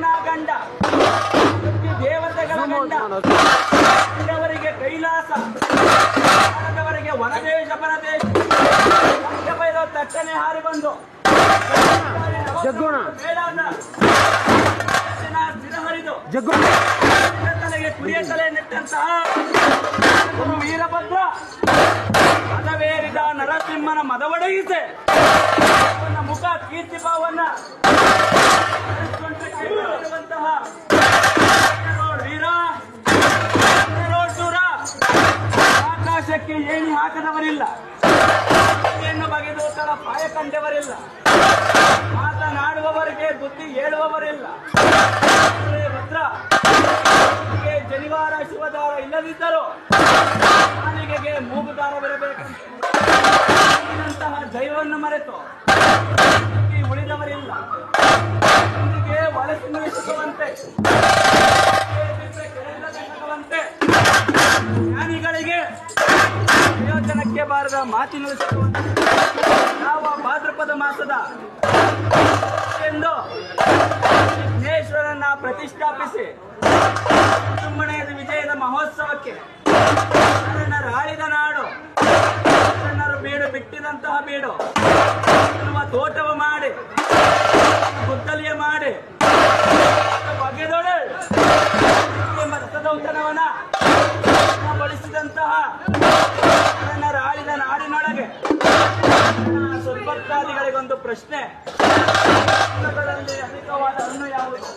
ಬ್ರಹ್ಮನ ಗಂಡ, ದೇವತೆಗಳ ಗಂಡ, ಅವರಿಗೆ ಕೈಲಾಸ, ಭಾರತವರಿಗೆ ವನದೇಶ ಪರದೇಶ. ಭೈರವ ತಕ್ಷಣೆ ಹಾರಿ ಬಂದು ಹರಿದು ತಲೆಗೆ ಕುರಿಯ ತಲೆ ನೆಟ್ಟಂತಹ ವೀರಭದ್ರ ಮದವೇರಿದ ನರಸಿಂಹನ ಮದವೊಡಗಿಸೆ ಅವನ ಮುಖ ಕೀರ್ತಿ ಭಾವನ್ನ ವೀರ ಆಕಾಶಕ್ಕೆ ಏಣಿ ಹಾಕದವರಿಲ್ಲ, ಬಗೆದು ತರ ಪಾಯ ಕಂಡವರಿಲ್ಲ, ಮಾತನಾಡುವವರಿಗೆ ಬುದ್ಧಿ ಹೇಳುವವರಿಲ್ಲ. ಭದ್ರ ಜನಿವಾರ ಶಿವದಾರ ಇಲ್ಲದಿದ್ದರೂ ಮಾಲಿಗೆಗೆ ಮೂಗುದಾರವಿರಬೇಕಂತಹ ದೈವವನ್ನು ಮರೆತು ಉಳಿದವರಿಲ್ಲ. ಇಂದಿಗೆ ವಲಸಿನ ಸುಖವಂತೆ ಜ್ಞಾನಿಗಳಿಗೆ ಪ್ರಯೋಜನಕ್ಕೆ ಬಾರದ ಮಾತಿನ ಯಾವ ಭಾದ್ರಪದ ಮಾಸದ ಎಂದು ವಿಘ್ನೇಶ್ವರನ್ನ ಪ್ರತಿಷ್ಠಾಪಿಸಿ ಸುಮ್ಮನೆಯ ವಿಜಯದ ಮಹೋತ್ಸವಕ್ಕೆ ಶರಣರ ಆಳಿದ ನಾಡು, ಶರಣರು ಬೀಡು ಬಿಟ್ಟಿದಂತಹ ಬೀಡು ತೋಟವ ಮಾಡಿ ಗುದ್ದಲಿಯ ಮಾಡಿ ಬಗೆದೊಡೆ ರಥದೌತಣವನ ಬಳಸಿದಂತಹ ಶರಣರ ಆಳಿದ ನಾಡಿನೊಳಗೆ ಸುಲ್ಭಕ್ತಾದಿಗಳಿಗೊಂದು ಪ್ರಶ್ನೆ, ಅಧಿಕವಾದ ಹಣ್ಣು ಯಾವುದು?